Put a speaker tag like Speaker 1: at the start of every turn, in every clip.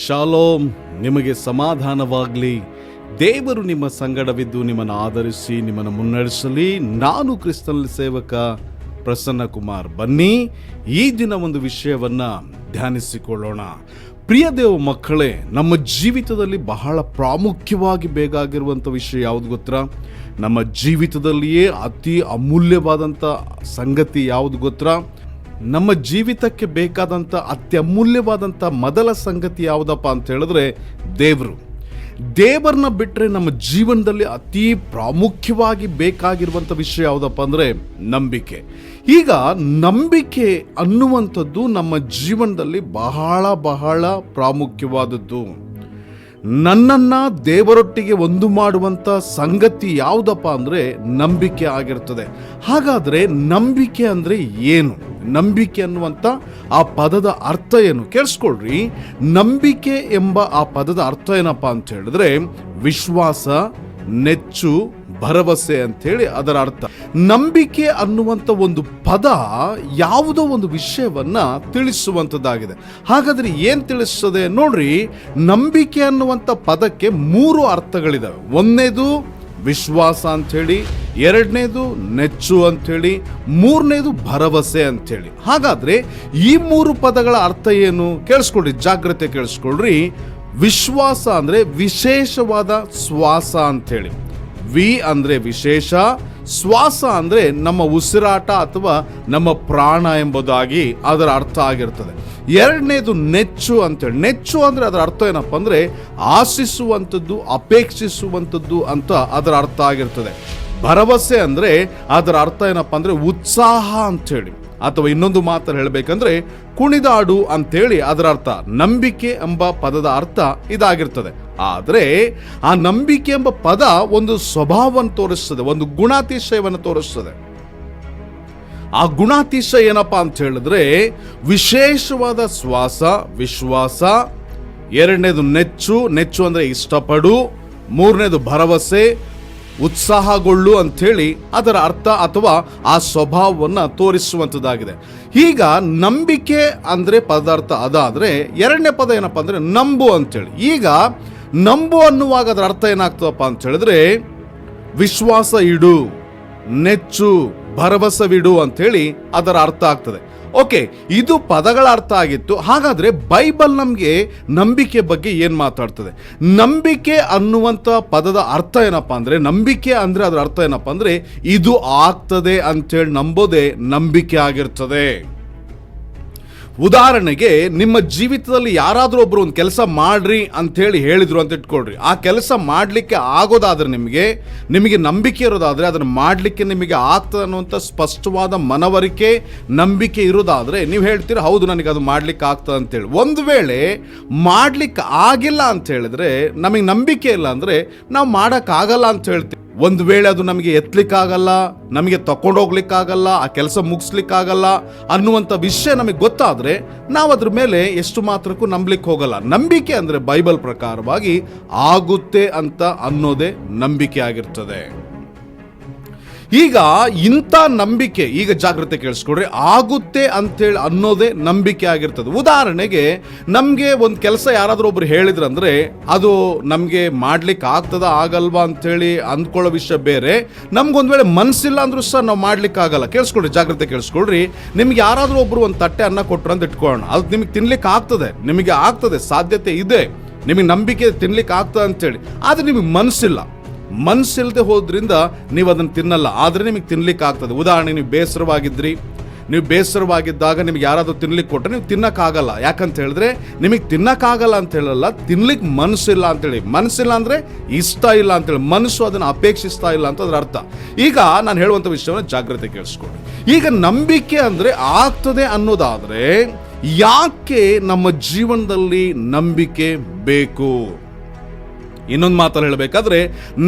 Speaker 1: Shalom, ನಿಮಗೆ ಸಮಾಧಾನವಾಗಲಿ. ದೇವರು ನಿಮ್ಮ ಸಂಗಡವಿದ್ದು ನಿಮ್ಮನ್ನು ಆಧರಿಸಿ ನಿಮ್ಮನ್ನು ಮುನ್ನಡೆಸಲಿ. ನಾನು ಕ್ರಿಸ್ತನ ಸೇವಕ ಪ್ರಸನ್ನ ಕುಮಾರ್. ಬನ್ನಿ ಈ ದಿನ ಒಂದು ವಿಷಯವನ್ನು ಧ್ಯಾನಿಸಿಕೊಳ್ಳೋಣ. ಪ್ರಿಯ ದೇವ ಮಕ್ಕಳೇ, ನಮ್ಮ ಜೀವಿತದಲ್ಲಿ ಬಹಳ ಪ್ರಾಮುಖ್ಯವಾಗಿ ಬೇಕಾಗಿರುವಂಥ ವಿಷಯ ಯಾವುದು ಗೊತ್ತಾ? ನಮ್ಮ ಜೀವಿತದಲ್ಲಿಯೇ ಅತಿ ಅಮೂಲ್ಯವಾದಂಥ ಸಂಗತಿ ಯಾವುದು ಗೊತ್ತಾ? ನಮ್ಮ ಜೀವಿತಕ್ಕೆ ಬೇಕಾದಂಥ ಅತ್ಯಮೂಲ್ಯವಾದಂಥ ಮೊದಲ ಸಂಗತಿ ಯಾವುದಪ್ಪ ಅಂತ ಹೇಳಿದ್ರೆ ದೇವರನ್ನ ಬಿಟ್ಟರೆ ನಮ್ಮ ಜೀವನದಲ್ಲಿ ಅತಿ ಪ್ರಾಮುಖ್ಯವಾಗಿ ಬೇಕಾಗಿರುವಂಥ ವಿಷಯ ಯಾವುದಪ್ಪ ಅಂದರೆ ನಂಬಿಕೆ. ಈಗ ನಂಬಿಕೆ ಅನ್ನುವಂಥದ್ದು ನಮ್ಮ ಜೀವನದಲ್ಲಿ ಬಹಳ ಬಹಳ ಪ್ರಾಮುಖ್ಯವಾದದ್ದು. ನನ್ನನ್ನು ದೇವರೊಟ್ಟಿಗೆ ಒಂದು ಮಾಡುವಂಥ ಸಂಗತಿ ಯಾವುದಪ್ಪ ಅಂದರೆ ನಂಬಿಕೆ ಆಗಿರ್ತದೆ. ಹಾಗಾದರೆ ನಂಬಿಕೆ ಅಂದರೆ ಏನು? ನಂಬಿಕೆ ಅನ್ನುವಂಥ ಆ ಪದದ ಅರ್ಥ ಏನು? ಕೇಳಿಸ್ಕೊಳ್ರಿ. ನಂಬಿಕೆ ಎಂಬ ಆ ಪದದ ಅರ್ಥ ಏನಪ್ಪ ಅಂತ ಹೇಳಿದ್ರೆ ವಿಶ್ವಾಸ, ನೆಚ್ಚು, ಭರವಸೆ ಅಂಥೇಳಿ ಅದರ ಅರ್ಥ. ನಂಬಿಕೆ ಅನ್ನುವಂಥ ಒಂದು ಪದ ಯಾವುದೋ ಒಂದು ವಿಷಯವನ್ನ ತಿಳಿಸುವಂಥದ್ದಾಗಿದೆ. ಹಾಗಾದ್ರೆ ಏನು ತಿಳಿಸ್ತದೆ ನೋಡ್ರಿ. ನಂಬಿಕೆ ಅನ್ನುವಂಥ ಪದಕ್ಕೆ 3 ಅರ್ಥಗಳಿದಾವೆ. ಒಂದನೇದು ವಿಶ್ವಾಸ ಅಂಥೇಳಿ, ಎರಡನೇದು ನೆಚ್ಚು ಅಂಥೇಳಿ, ಮೂರನೇದು ಭರವಸೆ ಅಂಥೇಳಿ. ಹಾಗಾದ್ರೆ ಈ 3 ಪದಗಳ ಅರ್ಥ ಏನು? ಕೇಳಿಸ್ಕೊಳ್ರಿ, ಜಾಗ್ರತೆ ಕೇಳಿಸ್ಕೊಳ್ರಿ. ವಿಶ್ವಾಸ ಅಂದ್ರೆ ವಿಶೇಷವಾದ ಶ್ವಾಸ ಅಂಥೇಳಿ. ವಿ ಅಂದ್ರೆ ವಿಶೇಷ, ಶ್ವಾಸ ಅಂದ್ರೆ ನಮ್ಮ ಉಸಿರಾಟ ಅಥವಾ ನಮ್ಮ ಪ್ರಾಣ ಎಂಬುದಾಗಿ ಅದರ ಅರ್ಥ ಆಗಿರ್ತದೆ. ಎರಡನೇದು ನೆಚ್ಚು ಅಂತೇಳಿ. ನೆಚ್ಚು ಅಂದ್ರೆ ಅದರ ಅರ್ಥ ಏನಪ್ಪ ಅಂದ್ರೆ ಆಶಿಸುವಂಥದ್ದು, ಅಪೇಕ್ಷಿಸುವಂಥದ್ದು ಅಂತ ಅದರ ಅರ್ಥ ಆಗಿರ್ತದೆ. ಭರವಸೆ ಅಂದ್ರೆ ಅದರ ಅರ್ಥ ಏನಪ್ಪ ಅಂದ್ರೆ ಉತ್ಸಾಹ ಅಂಥೇಳಿ, ಅಥವಾ ಇನ್ನೊಂದು ಮಾತನ್ನು ಹೇಳಬೇಕಂದ್ರೆ ಕುಣಿದಾಡು ಅಂತೇಳಿ ಅದರ ಅರ್ಥ. ನಂಬಿಕೆ ಎಂಬ ಪದದ ಅರ್ಥ ಇದಾಗಿರ್ತದೆ. ಆದರೆ ಆ ನಂಬಿಕೆ ಎಂಬ ಪದ ಒಂದು ಸ್ವಭಾವವನ್ನು ತೋರಿಸ್ತದೆ, ಒಂದು ಗುಣಾತಿಶಯವನ್ನು ತೋರಿಸ್ತದೆ. ಆ ಗುಣಾತಿಶಯ ಏನಪ್ಪಾ ಅಂತ ಹೇಳಿದ್ರೆ ವಿಶೇಷವಾದ ಶ್ವಾಸ, ವಿಶ್ವಾಸ, ಎರಡನೇದು ನೆಚ್ಚು, ನೆಚ್ಚು ಅಂದ್ರೆ ಇಷ್ಟಪಡು, ಮೂರನೇದು ಭರವಸೆ, ಉತ್ಸಾಹಗೊಳ್ಳು ಅಂಥೇಳಿ ಅದರ ಅರ್ಥ ಅಥವಾ ಆ ಸ್ವಭಾವವನ್ನು ತೋರಿಸುವಂಥದ್ದಾಗಿದೆ. ಈಗ ನಂಬಿಕೆ ಅಂದರೆ ಪದಾರ್ಥ ಅದಾದರೆ ಎರಡನೇ ಪದ ಏನಪ್ಪ ಅಂದರೆ ನಂಬು ಅಂಥೇಳಿ. ಈಗ ನಂಬು ಅನ್ನುವಾಗ ಅದರ ಅರ್ಥ ಏನಾಗ್ತದಪ್ಪ ಅಂತ ಹೇಳಿದ್ರೆ ವಿಶ್ವಾಸ ಇಡು, ನೆಚ್ಚು, ಭರವಸವಿಡು ಅಂಥೇಳಿ ಅದರ ಅರ್ಥ ಆಗ್ತದೆ. ಓಕೆ, ಇದು ಪದಗಳ ಅರ್ಥ ಆಗಿತ್ತು. ಹಾಗಾದ್ರೆ ಬೈಬಲ್ ನಮಗೆ ನಂಬಿಕೆ ಬಗ್ಗೆ ಏನು ಮಾತಾಡ್ತದೆ? ನಂಬಿಕೆ ಅನ್ನುವಂಥ ಪದದ ಅರ್ಥ ಏನಪ್ಪಾ ಅಂದ್ರೆ, ನಂಬಿಕೆ ಅಂದ್ರೆ ಅದರ ಅರ್ಥ ಏನಪ್ಪಾ ಅಂದ್ರೆ ಇದು ಆಗ್ತದೆ ಅಂತೇಳಿ ನಂಬೋದೇ ನಂಬಿಕೆ ಆಗಿರ್ತದೆ. ಉದಾಹರಣೆಗೆ ನಿಮ್ಮ ಜೀವಿತದಲ್ಲಿ ಯಾರಾದರೂ ಒಬ್ರು ಒಂದು ಕೆಲಸ ಮಾಡ್ರಿ ಅಂತೇಳಿ ಹೇಳಿದ್ರು ಅಂತ ಇಟ್ಕೊಳ್ರಿ. ಆ ಕೆಲಸ ಮಾಡಲಿಕ್ಕೆ ಆಗೋದಾದ್ರೆ ನಿಮಗೆ ನಂಬಿಕೆ ಇರೋದಾದ್ರೆ ಅದನ್ನು ಮಾಡಲಿಕ್ಕೆ ನಿಮಗೆ ಆಗ್ತದೆ ಅನ್ನುವಂಥ ಸ್ಪಷ್ಟವಾದ ಮನವರಿಕೆ, ನಂಬಿಕೆ ಇರೋದಾದ್ರೆ ನೀವು ಹೇಳ್ತೀರಾ ಹೌದು ನನಗೆ ಅದು ಮಾಡ್ಲಿಕ್ಕೆ ಆಗ್ತದೆ ಅಂತೇಳಿ. ಒಂದು ವೇಳೆ ಮಾಡ್ಲಿಕ್ಕೆ ಆಗಿಲ್ಲ ಅಂತ ಹೇಳಿದ್ರೆ ನಮಗೆ ನಂಬಿಕೆ ಇಲ್ಲ ಅಂದರೆ ನಾವು ಮಾಡೋಕ್ಕಾಗಲ್ಲ ಅಂತ ಹೇಳ್ತೀವಿ. ಒಂದು ವೇಳೆ ಅದು ನಮಗೆ ಎತ್ತಲಿಕ್ಕಾಗಲ್ಲ, ನಮಗೆ ತಗೊಂಡೋಗ್ಲಿಕ್ಕಾಗಲ್ಲ, ಆ ಕೆಲಸ ಮುಗಿಸ್ಲಿಕ್ಕಾಗಲ್ಲ ಅನ್ನುವಂಥ ವಿಷಯ ನಮಗೆ ಗೊತ್ತಾದರೆ ನಾವು ಅದ್ರ ಮೇಲೆ ಎಷ್ಟು ಮಾತ್ರಕ್ಕೂ ನಂಬಲಿಕ್ಕೆ ಹೋಗಲ್ಲ. ನಂಬಿಕೆ ಅಂದರೆ ಬೈಬಲ್ ಪ್ರಕಾರವಾಗಿ ಆಗುತ್ತೆ ಅಂತ ಅನ್ನೋದೇ ನಂಬಿಕೆ ಆಗಿರ್ತದೆ. ಈಗ ಇಂಥ ನಂಬಿಕೆ, ಈಗ ಜಾಗ್ರತೆ ಕೇಳಿಸ್ಕೊಡ್ರಿ, ಆಗುತ್ತೆ ಅಂತೇಳಿ ಅನ್ನೋದೇ ನಂಬಿಕೆ ಆಗಿರ್ತದೆ. ಉದಾಹರಣೆಗೆ ನಮಗೆ ಒಂದು ಕೆಲಸ ಯಾರಾದರೂ ಒಬ್ರು ಹೇಳಿದ್ರಂದ್ರೆ ಅದು ನಮಗೆ ಮಾಡ್ಲಿಕ್ಕೆ ಆಗ್ತದ ಆಗಲ್ವಾ ಅಂತೇಳಿ ಅಂದ್ಕೊಳ್ಳೋ ವಿಷಯ ಬೇರೆ. ನಮ್ಗೊಂದು ವೇಳೆ ಮನಸ್ಸಿಲ್ಲ ಅಂದ್ರೂ ಸಹ ನಾವು ಮಾಡ್ಲಿಕ್ಕೆ ಆಗಲ್ಲ. ಕೇಳಿಸ್ಕೊಡ್ರಿ, ಜಾಗ್ರತೆ ಕೇಳಿಸ್ಕೊಳ್ರಿ. ನಿಮ್ಗೆ ಯಾರಾದರೂ ಒಬ್ರು ಒಂದು ತಟ್ಟೆ ಅನ್ನ ಕೊಟ್ರು ಅಂತ ಇಟ್ಕೊಳ್ಳೋಣ, ಅದು ನಿಮಗೆ ತಿನ್ಲಿಕ್ಕೆ ಆಗ್ತದೆ, ನಿಮಗೆ ಆಗ್ತದೆ, ಸಾಧ್ಯತೆ ಇದೆ, ನಿಮಗೆ ನಂಬಿಕೆ ತಿನ್ಲಿಕ್ಕೆ ಆಗ್ತದೆ ಅಂತೇಳಿ. ಆದರೆ ನಿಮಗೆ ಮನಸ್ಸಿಲ್ಲದೆ ಹೋದ್ರಿಂದ ನೀವು ಅದನ್ನು ತಿನ್ನಲ್ಲ, ಆದರೆ ನಿಮಗೆ ತಿನ್ಲಿಕ್ಕೆ ಆಗ್ತದೆ. ಉದಾಹರಣೆ, ನೀವು ಬೇಸರವಾಗಿದ್ದಾಗ ನಿಮ್ಗೆ ಯಾರಾದರೂ ತಿನ್ಲಿಕ್ಕೆ ಕೊಟ್ಟರೆ ನೀವು ತಿನ್ನಕ್ಕಾಗಲ್ಲ. ಯಾಕಂತ ಹೇಳಿದ್ರೆ ನಿಮಗೆ ತಿನ್ನಕ್ಕಾಗಲ್ಲ ಅಂತ ಹೇಳಲ್ಲ, ತಿನ್ಲಿಕ್ಕೆ ಮನಸ್ಸಿಲ್ಲ ಅಂತೇಳಿ. ಮನಸ್ಸಿಲ್ಲ ಅಂದರೆ ಇಷ್ಟ ಇಲ್ಲ ಅಂತೇಳಿ, ಮನಸ್ಸು ಅದನ್ನು ಅಪೇಕ್ಷಿಸ್ತಾ ಇಲ್ಲ ಅಂತ ಅದರ ಅರ್ಥ. ಈಗ ನಾನು ಹೇಳುವಂಥ ವಿಷಯವನ್ನು ಜಾಗ್ರತೆ ಕೇಳಿಸ್ಕೊಳ್ಳಿ. ಈಗ ನಂಬಿಕೆ ಅಂದರೆ ಆಗ್ತದೆ ಅನ್ನೋದಾದರೆ ಯಾಕೆ ನಮ್ಮ ಜೀವನದಲ್ಲಿ ನಂಬಿಕೆ ಬೇಕು? ಇನ್ನೊಂದು ಮಾತಲ್ಲಿ ಹೇಳಬೇಕಾದ್ರೆ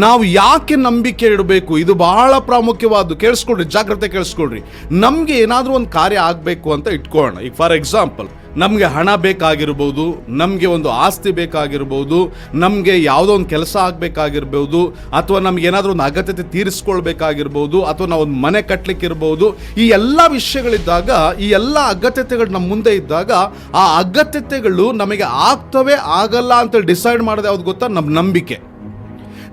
Speaker 1: ನಾವು ಯಾಕೆ ನಂಬಿಕೆ ಇಡಬೇಕು? ಇದು ಬಹಳ ಪ್ರಾಮುಖ್ಯವಾದ್ದು. ಕೇಳಿಸ್ಕೊಳ್ರಿ, ಜಾಗ್ರತೆ ಕೇಳಿಸ್ಕೊಳ್ರಿ. ನಮಗೆ ಏನಾದರೂ ಒಂದು ಕಾರ್ಯ ಆಗಬೇಕು ಅಂತ ಇಟ್ಕೊಳ್ಳೋಣ. ಈಗ ಫಾರ್ ಎಕ್ಸಾಂಪಲ್ ನಮಗೆ ಹಣ ಬೇಕಾಗಿರ್ಬೋದು, ನಮಗೆ ಒಂದು ಆಸ್ತಿ ಬೇಕಾಗಿರ್ಬೋದು, ನಮಗೆ ಯಾವುದೋ ಒಂದು ಕೆಲಸ ಆಗಬೇಕಾಗಿರ್ಬೋದು, ಅಥವಾ ನಮ್ಗೆ ಏನಾದರೂ ಒಂದು ಅಗತ್ಯತೆ ತೀರಿಸ್ಕೊಳ್ಬೇಕಾಗಿರ್ಬೋದು, ಅಥವಾ ನಾವು ಒಂದು ಮನೆ ಕಟ್ಟಲಿಕ್ಕಿರ್ಬೋದು. ಈ ಎಲ್ಲ ವಿಷಯಗಳಿದ್ದಾಗ, ಈ ಎಲ್ಲ ಅಗತ್ಯತೆಗಳು ನಮ್ಮ ಮುಂದೆ ಇದ್ದಾಗ, ಆ ಅಗತ್ಯತೆಗಳು ನಮಗೆ ಆಗ್ತವೆ ಆಗಲ್ಲ ಅಂತ ಡಿಸೈಡ್ ಮಾಡೋದು ಯಾವ್ದು ಗೊತ್ತಾ? ನಮ್ಮ ನಂಬಿಕೆ.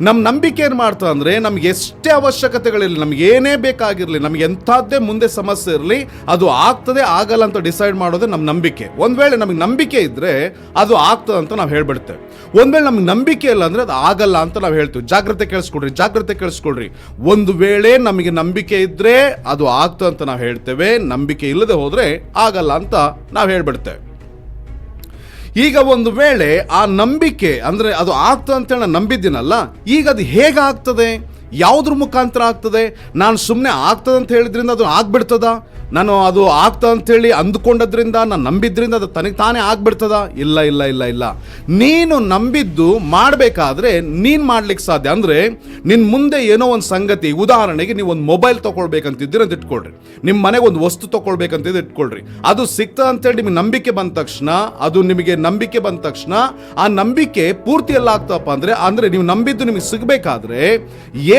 Speaker 1: ನಮ್ಮ ನಂಬಿಕೆ ಏನು ಮಾಡ್ತಾ ಅಂದರೆ, ನಮ್ಗೆ ಎಷ್ಟೇ ಅವಶ್ಯಕತೆಗಳಿರಲಿ, ನಮ್ಗೆ ಏನೇ ಬೇಕಾಗಿರಲಿ, ನಮ್ಗೆ ಎಂಥದ್ದೇ ಮುಂದೆ ಸಮಸ್ಯೆ ಇರಲಿ, ಅದು ಆಗ್ತದೆ ಆಗಲ್ಲ ಅಂತ ಡಿಸೈಡ್ ಮಾಡೋದೇ ನಮ್ಮ ನಂಬಿಕೆ. ಒಂದು ವೇಳೆ ನಮಗೆ ನಂಬಿಕೆ ಇದ್ದರೆ ಅದು ಆಗ್ತದೆ ಅಂತ ನಾವು ಹೇಳ್ಬಿಡ್ತೇವೆ. ಒಂದು ವೇಳೆ ನಮ್ಗೆ ನಂಬಿಕೆ ಇಲ್ಲ ಅಂದರೆ ಅದು ಆಗಲ್ಲ ಅಂತ ನಾವು ಹೇಳ್ತೀವಿ. ಜಾಗ್ರತೆ ಕೇಳಿಸ್ಕೊಳ್ರಿ. ಒಂದು ವೇಳೆ ನಮಗೆ ನಂಬಿಕೆ ಇದ್ದರೆ ಅದು ಆಗ್ತದೆ ಅಂತ ನಾವು ಹೇಳ್ತೇವೆ, ನಂಬಿಕೆ ಇಲ್ಲದೆ ಹೋದರೆ ಆಗಲ್ಲ ಅಂತ ನಾವು ಹೇಳ್ಬಿಡ್ತೇವೆ. ಈಗ ಒಂದು ವೇಳೆ ಆ ನಂಬಿಕೆ ಅಂದರೆ ಅದು ಆಗ್ತದೆ ಅಂತೇಳಿ ನಾನು ನಂಬಿದ್ದೀನಲ್ಲ, ಈಗ ಅದು ಹೇಗೆ ಆಗ್ತದೆ, ಯಾವುದ್ರ ಮುಖಾಂತರ ಆಗ್ತದೆ? ನಾನು ಸುಮ್ಮನೆ ಆಗ್ತದೆ ಅಂತ ಹೇಳಿದ್ರಿಂದ ಅದು ಆಗ್ಬಿಡ್ತದ? ನಾನು ಅದು ಆಗ್ತದೆ ಅಂಥೇಳಿ ಅಂದುಕೊಂಡದ್ರಿಂದ, ನಾನು ನಂಬಿದ್ರಿಂದ ಅದು ತನಗೆ ತಾನೇ ಆಗ್ಬಿಡ್ತದ? ಇಲ್ಲ. ನೀನು ನಂಬಿದ್ದು ಮಾಡಬೇಕಾದ್ರೆ ನೀನು ಮಾಡ್ಲಿಕ್ಕೆ ಸಾಧ್ಯ. ಅಂದರೆ ನಿನ್ನ ಮುಂದೆ ಏನೋ ಒಂದು ಸಂಗತಿ, ಉದಾಹರಣೆಗೆ ನೀವು ಒಂದು ಮೊಬೈಲ್ ತೊಗೊಳ್ಬೇಕಂತಿದ್ದೀರಿ ಅಂತ ಇಟ್ಕೊಳ್ರಿ, ನಿಮ್ಮ ಮನೆಗೆ ಒಂದು ವಸ್ತು ತೊಗೊಳ್ಬೇಕಂತಿದ್ದು ಇಟ್ಕೊಳ್ರಿ. ಅದು ಸಿಗ್ತದೆ ಅಂತೇಳಿ ನಿಮಗೆ ನಂಬಿಕೆ ಬಂದ ತಕ್ಷಣ, ಆ ನಂಬಿಕೆ ಪೂರ್ತಿ ಎಲ್ಲ ಆಗ್ತಪ್ಪ ಅಂದರೆ ನೀವು ನಂಬಿದ್ದು ನಿಮಗೆ ಸಿಗಬೇಕಾದ್ರೆ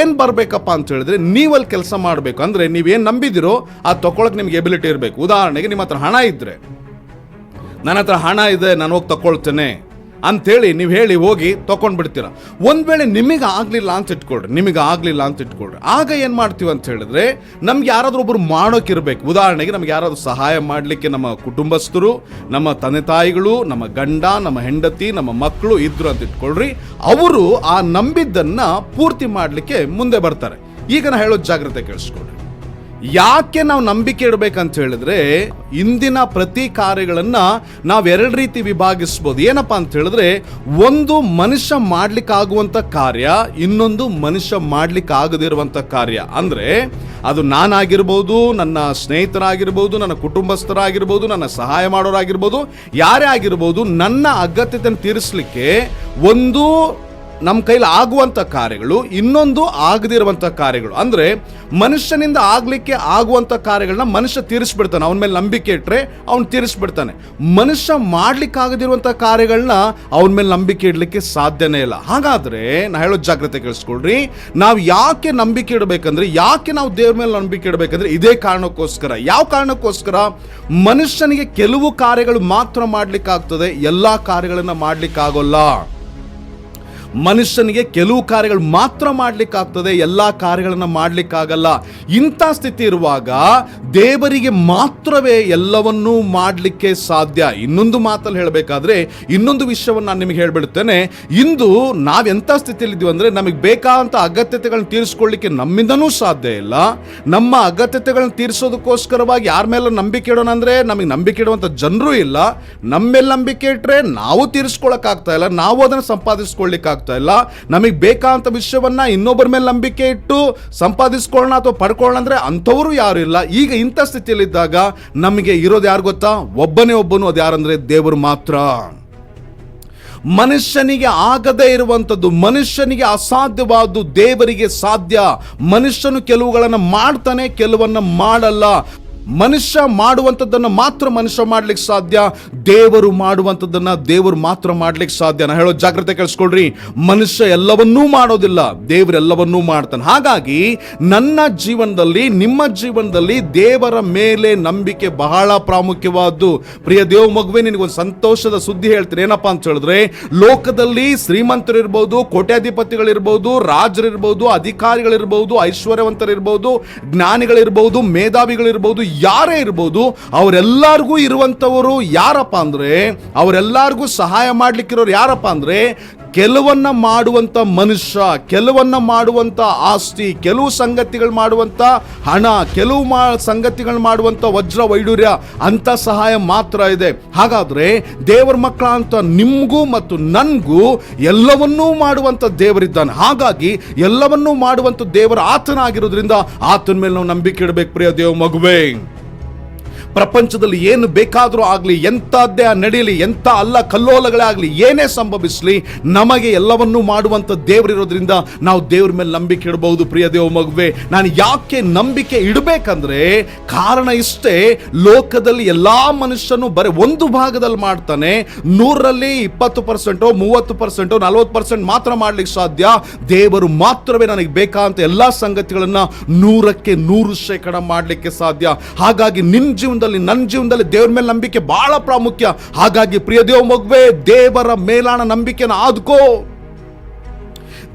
Speaker 1: ಏನು ಬರಬೇಕಪ್ಪ ಅಂತ ಹೇಳಿದ್ರೆ, ನೀವಲ್ಲಿ ಕೆಲಸ ಮಾಡಬೇಕು. ಅಂದರೆ ನೀವೇನು ನಂಬಿದಿರೋ ಅದು ತೊಗೊಳಕ್ಕೆ ನಿಮ್ಗೆ ಎಬಿಲಿಟಿ ಇರಬೇಕು. ಉದಾಹರಣೆಗೆ ನಿಮ್ಮ ಹತ್ರ ಹಣ ಇದ್ರೆ, ನನ್ನ ಹತ್ರ ಹಣ ಇದೆ, ನಾನು ಹೋಗಿ ತಗೊಳ್ತೇನೆ ಅಂಥೇಳಿ ನೀವು ಹೇಳಿ ಹೋಗಿ ತಗೊಂಡ್ಬಿಡ್ತೀರ. ಒಂದು ವೇಳೆ ನಿಮಗೆ ಆಗಲಿಲ್ಲ ಅಂತ ಇಟ್ಕೊಳ್ರಿ, ಆಗ ಏನು ಮಾಡ್ತೀವಿ ಅಂತ ಹೇಳಿದ್ರೆ, ನಮ್ಗೆ ಯಾರಾದ್ರೂ ಒಬ್ರು ಮಾಡೋಕ್ಕಿರ್ಬೇಕು. ಉದಾಹರಣೆಗೆ ನಮ್ಗೆ ಯಾರಾದ್ರೂ ಸಹಾಯ ಮಾಡಲಿಕ್ಕೆ ನಮ್ಮ ಕುಟುಂಬಸ್ಥರು, ನಮ್ಮ ತಂದೆ ತಾಯಿಗಳು, ನಮ್ಮ ಗಂಡ, ನಮ್ಮ ಹೆಂಡತಿ, ನಮ್ಮ ಮಕ್ಕಳು ಇದ್ರು ಅಂತ ಇಟ್ಕೊಳ್ರಿ. ಅವರು ಆ ನಂಬಿದ್ದನ್ನ ಪೂರ್ತಿ ಮಾಡಲಿಕ್ಕೆ ಮುಂದೆ ಬರ್ತಾರೆ. ಈಗ ನಾ ಹೇಳೋದು ಜಾಗ್ರತೆ ಕೇಳಿಸ್ಕೊಳ್ರಿ. ಯಾಕೆ ನಾವು ನಂಬಿಕೆ ಇಡಬೇಕಂತ ಹೇಳಿದ್ರೆ, ಇಂದಿನ ಪ್ರತಿ ಕಾರ್ಯಗಳನ್ನ ನಾವು ಎರಡು ರೀತಿ ವಿಭಾಗಿಸ್ಬೋದು. ಏನಪ್ಪಾ ಅಂತ ಹೇಳಿದ್ರೆ, ಒಂದು ಮನುಷ್ಯ ಮಾಡ್ಲಿಕ್ಕಾಗುವಂತ ಕಾರ್ಯ, ಇನ್ನೊಂದು ಮನುಷ್ಯ ಮಾಡ್ಲಿಕ್ಕೆ ಆಗದಿರುವಂತ ಕಾರ್ಯ. ಅಂದ್ರೆ ಅದು ನಾನಾಗಿರ್ಬೋದು, ನನ್ನ ಸ್ನೇಹಿತರಾಗಿರ್ಬೋದು, ನನ್ನ ಕುಟುಂಬಸ್ಥರಾಗಿರ್ಬೋದು, ನನ್ನ ಸಹಾಯ ಮಾಡೋರಾಗಿರ್ಬೋದು, ಯಾರೇ ಆಗಿರ್ಬೋದು, ನನ್ನ ಅಗತ್ಯತೆಯನ್ನು ತೀರಿಸಲಿಕ್ಕೆ ಒಂದು ನಮ್ಮ ಕೈಲಿ ಆಗುವಂಥ ಕಾರ್ಯಗಳು, ಇನ್ನೊಂದು ಆಗದಿರುವಂಥ ಕಾರ್ಯಗಳು. ಅಂದರೆ ಮನುಷ್ಯನಿಂದ ಆಗಲಿಕ್ಕೆ ಆಗುವಂಥ ಕಾರ್ಯಗಳನ್ನ ಮನುಷ್ಯ ತೀರಿಸ್ಬಿಡ್ತಾನೆ, ಅವನ ಮೇಲೆ ನಂಬಿಕೆ ಇಟ್ಟರೆ ಅವನು ತೀರಿಸ್ಬಿಡ್ತಾನೆ. ಮನುಷ್ಯ ಮಾಡ್ಲಿಕ್ಕಾಗದಿರುವಂಥ ಕಾರ್ಯಗಳನ್ನ ಅವನ ಮೇಲೆ ನಂಬಿಕೆ ಇಡಲಿಕ್ಕೆ ಸಾಧ್ಯನೇ ಇಲ್ಲ. ಹಾಗಾದರೆ ನಾ ಹೇಳೋದು ಜಾಗ್ರತೆ ಕೇಳಿಸ್ಕೊಳ್ರಿ. ನಾವು ಯಾಕೆ ನಂಬಿಕೆ ಇಡಬೇಕಂದ್ರೆ, ಯಾಕೆ ನಾವು ದೇವ್ರ ಮೇಲೆ ನಂಬಿಕೆ ಇಡಬೇಕಂದ್ರೆ ಇದೇ ಕಾರಣಕ್ಕೋಸ್ಕರ. ಯಾವ ಕಾರಣಕ್ಕೋಸ್ಕರ? ಮನುಷ್ಯನಿಗೆ ಕೆಲವು ಕಾರ್ಯಗಳು ಮಾತ್ರ ಮಾಡ್ಲಿಕ್ಕಾಗ್ತದೆ, ಎಲ್ಲ ಕಾರ್ಯಗಳನ್ನ ಮಾಡ್ಲಿಕ್ಕಾಗೋಲ್ಲ. ಮನುಷ್ಯನಿಗೆ ಕೆಲವು ಕಾರ್ಯಗಳು ಮಾತ್ರ ಮಾಡ್ಲಿಕ್ಕಾಗ್ತದೆ, ಎಲ್ಲ ಕಾರ್ಯಗಳನ್ನ ಮಾಡ್ಲಿಕ್ಕಾಗಲ್ಲ. ಇಂಥ ಸ್ಥಿತಿ ಇರುವಾಗ ದೇವರಿಗೆ ಮಾತ್ರವೇ ಎಲ್ಲವನ್ನೂ ಮಾಡಲಿಕ್ಕೆ ಸಾಧ್ಯ. ಇನ್ನೊಂದು ಮಾತಲ್ಲಿ ಹೇಳಬೇಕಾದ್ರೆ, ಇನ್ನೊಂದು ವಿಷಯವನ್ನು ನಾನು ನಿಮಗೆ ಹೇಳ್ಬಿಡ್ತೇನೆ. ಇಂದು ನಾವೆಂಥ ಸ್ಥಿತಿಯಲ್ಲಿದ್ದೀವಿ ಅಂದರೆ, ನಮಗೆ ಬೇಕಾದಂಥ ಅಗತ್ಯತೆಗಳನ್ನ ತೀರಿಸ್ಕೊಳ್ಳಿಕ್ಕೆ ನಮ್ಮಿಂದನೂ ಸಾಧ್ಯ ಇಲ್ಲ. ನಮ್ಮ ಅಗತ್ಯತೆಗಳನ್ನ ತೀರಿಸೋದಕ್ಕೋಸ್ಕರವಾಗಿ ಯಾರ ಮೇಲೆ ನಂಬಿಕೆ ಇಡೋಣ ಅಂದರೆ, ನಮಗೆ ನಂಬಿಕೆ ಇಡುವಂಥ ಜನರು ಇಲ್ಲ. ನಮ್ಮ ಮೇಲೆ ನಂಬಿಕೆ ಇಟ್ಟರೆ ನಾವು ತೀರಿಸ್ಕೊಳ್ಳೋಕ್ಕಾಗ್ತಾ ಇಲ್ಲ, ನಾವು ಅದನ್ನು ಸಂಪಾದಿಸ್ಕೊಳ್ಳಿಕ್ಕಾಗ್ತಾ ಇಲ್ಲ. ನಮಗೆ ಬೇಕಾದಂತ ವಿಷಯವನ್ನ ಇನ್ನೊಬ್ಬರ ಮೇಲೆ ನಂಬಿಕೆ ಇಟ್ಟು ಸಂಪಾದಿಸ್ಕೊಳ್ಳೋಣ ಅಥವಾ ಪಡ್ಕೊಳ್ಳೋಣ ಅಂದ್ರೆ ಅಂಥವರು ಯಾರು ಇಲ್ಲ. ಈಗ ಇಂಥ ಸ್ಥಿತಿಯಲ್ಲಿದ್ದಾಗ ನಮಗೆ ಇರೋದು ಯಾರು ಗೊತ್ತಾ? ಒಬ್ಬನು, ಅದು ಯಾರಂದ್ರೆ ದೇವರು ಮಾತ್ರ. ಮನುಷ್ಯನಿಗೆ ಆಗದೇ ಇರುವಂಥದ್ದು, ಮನುಷ್ಯನಿಗೆ ಅಸಾಧ್ಯವಾದ್ದು ದೇವರಿಗೆ ಸಾಧ್ಯ. ಮನುಷ್ಯನು ಕೆಲವುಗಳನ್ನು ಮಾಡ್ತಾನೆ, ಕೆಲವನ್ನ ಮಾಡಲ್ಲ. ಮನುಷ್ಯ ಮಾಡುವಂಥದ್ದನ್ನು ಮಾತ್ರ ಮನುಷ್ಯ ಮಾಡ್ಲಿಕ್ಕೆ ಸಾಧ್ಯ, ದೇವರು ಮಾಡುವಂಥದ್ದನ್ನ ದೇವರು ಮಾತ್ರ ಮಾಡ್ಲಿಕ್ಕೆ ಸಾಧ್ಯ. ನಾ ಹೇಳೋ ಜಾಗ್ರತೆ ಕೇಳಿಸ್ಕೊಳ್ರಿ. ಮನುಷ್ಯ ಎಲ್ಲವನ್ನೂ ಮಾಡೋದಿಲ್ಲ, ದೇವರು ಎಲ್ಲವನ್ನೂ ಮಾಡ್ತಾನೆ. ಹಾಗಾಗಿ ನನ್ನ ಜೀವನದಲ್ಲಿ, ನಿಮ್ಮ ಜೀವನದಲ್ಲಿ ದೇವರ ಮೇಲೆ ನಂಬಿಕೆ ಬಹಳ ಪ್ರಾಮುಖ್ಯವಾದ್ದು. ಪ್ರಿಯ ದೇವ ಮಗುವೆ, ನಿನಗೊಂದು ಸಂತೋಷದ ಸುದ್ದಿ ಹೇಳ್ತೀನಿ. ಏನಪ್ಪಾ ಅಂತ ಹೇಳಿದ್ರೆ, ಲೋಕದಲ್ಲಿ ಶ್ರೀಮಂತರಿರ್ಬೋದು, ಕೋಟ್ಯಾಧಿಪತಿಗಳಿರ್ಬೋದು, ರಾಜರಿರ್ಬೋದು, ಅಧಿಕಾರಿಗಳಿರ್ಬೋದು, ಐಶ್ವರ್ಯವಂತರಿರ್ಬೋದು, ಜ್ಞಾನಿಗಳಿರ್ಬೋದು, ಮೇಧಾವಿಗಳಿರ್ಬೋದು, ಯಾರೇ ಇರ್ಬೋದು, ಅವರೆಲ್ಲರಿಗೂ ಇರುವಂತವರು ಯಾರಪ್ಪ ಅಂದ್ರೆ, ಅವರೆಲ್ಲರಿಗೂ ಸಹಾಯ ಮಾಡ್ಲಿಕ್ಕಿರೋರು ಯಾರಪ್ಪ ಅಂದ್ರೆ, ಕೆಲವನ್ನ ಮಾಡುವಂತ ಮನುಷ್ಯ, ಕೆಲವನ್ನ ಮಾಡುವಂತ ಆಸ್ತಿ, ಕೆಲವು ಸಂಗತಿಗಳು ಮಾಡುವಂತ ಹಣ, ಕೆಲವು ಸಂಗತಿಗಳು ಮಾಡುವಂತ ವಜ್ರ ವೈಡೂರ್ಯ, ಅಂತ ಸಹಾಯ ಮಾತ್ರ ಇದೆ. ಹಾಗಾದ್ರೆ ದೇವರ ಮಕ್ಕಳ ಅಂತ ನಿಮ್ಗೂ ಮತ್ತು ನನ್ಗೂ ಎಲ್ಲವನ್ನೂ ಮಾಡುವಂತ ದೇವರಿದ್ದಾನೆ. ಹಾಗಾಗಿ ಎಲ್ಲವನ್ನೂ ಮಾಡುವಂತ ದೇವರ ಆತನಾಗಿರೋದ್ರಿಂದ ಆತನ ಮೇಲೆ ನಾವು ನಂಬಿಕೆ ಇಡಬೇಕು. ಪ್ರಿಯ ದೇವ ಮಗುವೇ, ಪ್ರಪಂಚದಲ್ಲಿ ಏನು ಬೇಕಾದರೂ ಆಗಲಿ, ಎಂಥದ್ದೇ ನಡೆಯಲಿ, ಎಂಥ ಅಲ್ಲ ಕಲ್ಲೋಲಗಳೇ ಆಗಲಿ, ಏನೇ ಸಂಭವಿಸಲಿ, ನಮಗೆ ಎಲ್ಲವನ್ನೂ ಮಾಡುವಂಥ ದೇವರಿರೋದ್ರಿಂದ ನಾವು ದೇವ್ರ ಮೇಲೆ ನಂಬಿಕೆ ಇಡಬಹುದು. ಪ್ರಿಯ ದೇವ ಮಗುವೆ, ನಾನು ಯಾಕೆ ನಂಬಿಕೆ ಇಡಬೇಕಂದ್ರೆ ಕಾರಣ ಇಷ್ಟೇ. ಲೋಕದಲ್ಲಿ ಎಲ್ಲಾ ಮನುಷ್ಯನು ಬರೀ ಒಂದು ಭಾಗದಲ್ಲಿ ಮಾಡ್ತಾನೆ. 100ರಲ್ಲಿ 20%, 30%, 40% ಮಾತ್ರ ಮಾಡ್ಲಿಕ್ಕೆ ಸಾಧ್ಯ. ದೇವರು ಮಾತ್ರವೇ ನನಗೆ ಬೇಕಾದಂತ ಎಲ್ಲಾ ಸಂಗತಿಗಳನ್ನ 100ಕ್ಕೆ 100% ಮಾಡ್ಲಿಕ್ಕೆ ಸಾಧ್ಯ. ಹಾಗಾಗಿ ನಿನ್ನ ಜೀವನದಲ್ಲಿ, ನನ್ನ ಜೀವನದಲ್ಲಿ ದೇವರ ಮೇಲೆ ನಂಬಿಕೆ ಬಹಳ ಪ್ರಾಮುಖ್ಯ. ಹಾಗಾಗಿ ಪ್ರಿಯ ದೇವ ಮಗುವೆ, ದೇವರ ಮೇಲಾಣ ನಂಬಿಕೆನ ಆದ್ಕೋ.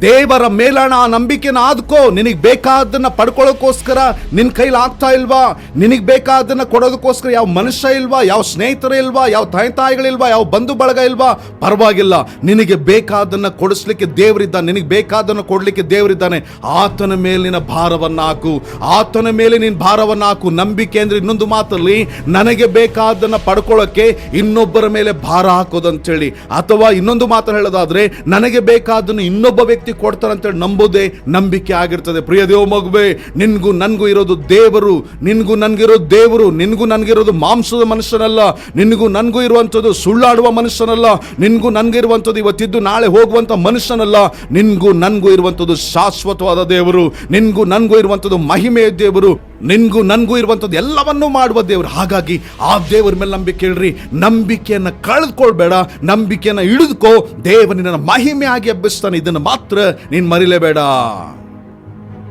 Speaker 1: ದೇವರ ಮೇಲಾಣ ಆ ನಂಬಿಕೆನ ಆದ್ಕೋ. ನಿನಗೆ ಬೇಕಾದನ್ನ ಪಡ್ಕೊಳ್ಳೋಕೋಸ್ಕರ ನಿನ್ನ ಕೈಲಿ ಆಗ್ತಾ ಇಲ್ವಾ? ನಿನಗೆ ಬೇಕಾದನ್ನ ಕೊಡೋದಕ್ಕೋಸ್ಕರ ಯಾವ ಮನುಷ್ಯ ಇಲ್ವಾ? ಯಾವ ಸ್ನೇಹಿತರು ಇಲ್ವಾ? ಯಾವ ತಾಯಿಗಳಿಲ್ವಾ? ಯಾವ ಬಂಧು ಬಳಗ ಇಲ್ವಾ? ಪರವಾಗಿಲ್ಲ, ನಿನಗೆ ಬೇಕಾದನ್ನ ಕೊಡಿಸ್ಲಿಕ್ಕೆ ದೇವರಿದ್ದಾನೆ, ನಿನಗೆ ಬೇಕಾದನ್ನ ಕೊಡ್ಲಿಕ್ಕೆ ದೇವರಿದ್ದಾನೆ. ಆತನ ಮೇಲಿನ ಭಾರವನ್ನ ಹಾಕು, ಆತನ ಮೇಲೆ ನೀನು ಭಾರವನ್ನ ಹಾಕು. ನಂಬಿಕೆ ಅಂದ್ರೆ ಇನ್ನೊಂದು ಮಾತಲ್ಲಿ ನನಗೆ ಬೇಕಾದನ್ನ ಪಡ್ಕೊಳ್ಳೋಕೆ ಇನ್ನೊಬ್ಬರ ಮೇಲೆ ಭಾರ ಹಾಕೋದಂತೇಳಿ, ಅಥವಾ ಇನ್ನೊಂದು ಮಾತನ್ನು ಹೇಳೋದಾದ್ರೆ ನನಗೆ ಬೇಕಾದನ್ನು ಇನ್ನೊಬ್ಬ ವ್ಯಕ್ತಿ ಕೊಡ್ತಾರಂತೇಳಿ ನಂಬೋದೇ ನಂಬಿಕೆ ಆಗಿರ್ತದೆ. ಪ್ರಿಯ ದೇವ ಮಗುವೆ, ನಿನ್ಗೂ ನನ್ಗೂ ಇರೋದು ದೇವರು, ನಿನ್ಗೂ ನನ್ಗಿರೋದು ದೇವರು. ನಿನ್ಗೂ ನನ್ಗಿರೋದು ಮಾಂಸದ ಮನುಷ್ಯನಲ್ಲ, ನಿನ್ಗೂ ನನ್ಗೂ ಇರುವಂಥದ್ದು ಸುಳ್ಳಾಡುವ ಮನುಷ್ಯನಲ್ಲ, ನಿನ್ಗೂ ನನ್ಗಿರುವಂಥದ್ದು ಇವತ್ತಿದ್ದು ನಾಳೆ ಹೋಗುವಂತ ಮನುಷ್ಯನಲ್ಲ. ನಿನ್ಗೂ ನನ್ಗೂ ಇರುವಂಥದ್ದು ಶಾಶ್ವತವಾದ ದೇವರು, ನಿನ್ಗೂ ನನ್ಗೂ ಇರುವಂಥದ್ದು ಮಹಿಮೆಯ ದೇವರು, ನಿನ್ಗೂ ನನ್ಗೂ ಇರುವಂಥದ್ದು ಎಲ್ಲವನ್ನೂ ಮಾಡುವ ದೇವರು. ಹಾಗಾಗಿ ಆ ದೇವರ ಮೇಲೆ ನಂಬಿಕೆ ಇಡ್ರಿ. ನಂಬಿಕೆಯನ್ನ ಕಳೆದುಕೊಳ್ಬೇಡ, ನಂಬಿಕೆಯನ್ನ ಹಿಡಿದುಕೋ. ದೇವನಿನ ಮಹಿಮೆಯಾಗಿ ಎಬ್ಬಿಸ್ತಾನೆ. ಇದನ್ನು ಮಾತ್ರ ನೀನ್ ಮರಿಲೇಬೇಡ.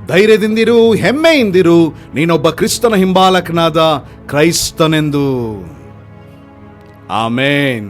Speaker 1: ಧೈರ್ಯದಿಂದಿರು, ಹೆಮ್ಮೆಯಿಂದಿರು, ನೀನೊಬ್ಬ ಕ್ರಿಸ್ತನ ಹಿಂಬಾಲಕನಾದ ಕ್ರೈಸ್ತನೆಂದು. ಆಮೇನ್.